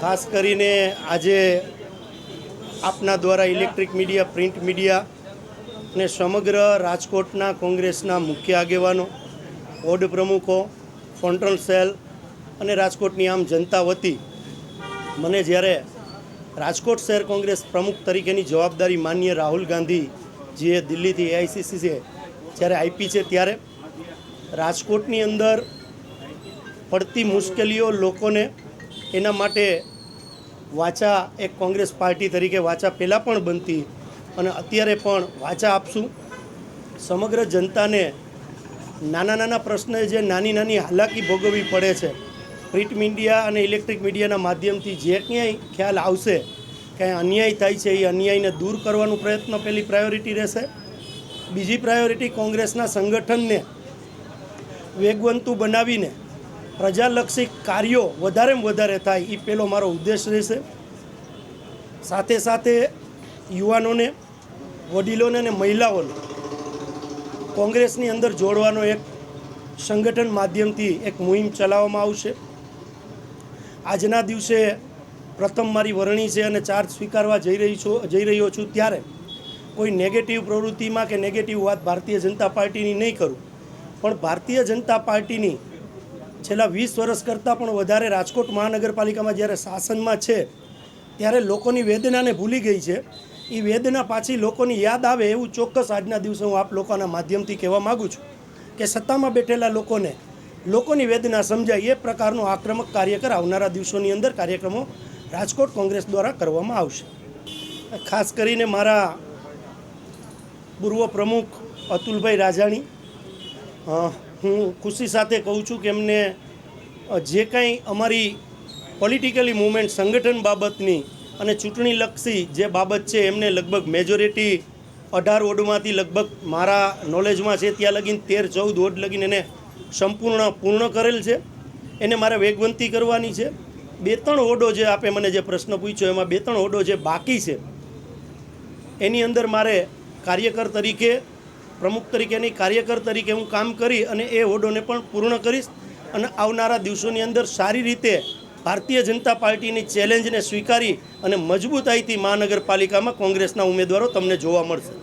ખાસ કરીને આજે આપના દ્વારા ઇલેક્ટ્રિક મીડિયા, પ્રિન્ટ મીડિયા અને સમગ્ર રાજકોટના કોંગ્રેસના મુખ્ય આગેવાનો, વોર્ડ પ્રમુખો, ફ્રન્ટલ સેલ અને રાજકોટની આમ જનતા વતી મને જ્યારે રાજકોટ શહેર કોંગ્રેસ પ્રમુખ તરીકેની જવાબદારી માનનીય રાહુલ ગાંધીજીએ દિલ્હીથી AICC છે જ્યારે આપી છે, ત્યારે રાજકોટની અંદર પડતી મુશ્કેલીઓ લોકોને એના માટે વાચા એક કોંગ્રેસ પાર્ટી તરીકે વાચા પહેલાં પણ બનતી અને અત્યારે પણ વાચા આપશું. સમગ્ર જનતાને નાના નાના પ્રશ્ને જે નાની નાની હાલાકી ભોગવવી પડે છે, પ્રિન્ટ મીડિયા અને ઇલેક્ટ્રિક મીડિયાના માધ્યમથી જે ક્યાંય ખ્યાલ આવશે કે અન્યાય થાય છે, એ અન્યાયને દૂર કરવાનો પ્રયત્ન પહેલી પ્રાયોરિટી રહેશે. બીજી પ્રાયોરિટી કોંગ્રેસના સંગઠનને વેગવંતું બનાવીને પ્રજાલક્ષી કાર્યો વધારેમાં વધારે થાય, એ પહેલો મારો ઉદ્દેશ રહેશે. સાથે સાથે યુવાનોને, વડીલોને અને મહિલાઓને કોંગ્રેસની અંદર જોડવાનો એક સંગઠન માધ્યમથી એક મુહિમ ચલાવવામાં આવશે. આજના દિવસે પ્રથમ મારી વરણી છે અને ચાર્જ સ્વીકારવા જઈ રહ્યો છું, ત્યારે કોઈ નેગેટિવ પ્રવૃત્તિમાં કે નેગેટિવ વાત ભારતીય જનતા પાર્ટીની નહીં કરું, પણ ભારતીય જનતા પાર્ટીની છેલ્લા 20 વર્ષ કરતાં પણ વધારે રાજકોટ મહાનગરપાલિકામાં જ્યારે શાસનમાં છે ત્યારે લોકોની વેદનાને ભૂલી ગઈ છે. એ વેદના પાછી લોકોની યાદ આવે એવું ચોક્કસ આજના દિવસે હું આપ લોકોના માધ્યમથી કહેવા માગું છું કે સત્તામાં બેઠેલા લોકોની વેદના સમજાય એ પ્રકારનો આક્રમક કાર્યકર આવનારા દિવસોની અંદર કાર્યક્રમો રાજકોટ કોંગ્રેસ દ્વારા કરવામાં આવશે. ખાસ કરીને મારા પૂર્વ પ્રમુખ અતુલભાઈ રાજાણી, હું ખુશી સાથે કહું છું કે એમને જે કાંઈ અમારી પોલિટિકલી મૂવમેન્ટ સંગઠન બાબતની અને ચૂંટણીલક્ષી જે બાબત છે એમને લગભગ મેજોરિટી 18 વોર્ડમાંથી લગભગ મારા નોલેજમાં છે ત્યાં લગીને 13-14 વોર્ડ લગીને એને પૂર્ણ કરેલ છે. એને મારે વેગવંતી કરવાની છે. 2-3 વોર્ડો જે આપે મને જે પ્રશ્ન પૂછ્યો એમાં 2-3 વોર્ડો જે બાકી છે એની અંદર મારે કાર્યકર તરીકે, પ્રમુખ તરીકેની કાર્યકર તરીકે હું કામ કરી અને એ વોર્ડોને પણ પૂર્ણ કરીશ અને આવનારા દિવસોની અંદર સારી રીતે ભારતીય જનતા પાર્ટીની ચેલેન્જને સ્વીકારી અને મજબૂતાઈથી મહાનગરપાલિકામાં કોંગ્રેસના ઉમેદવારો તમને જોવા મળશે.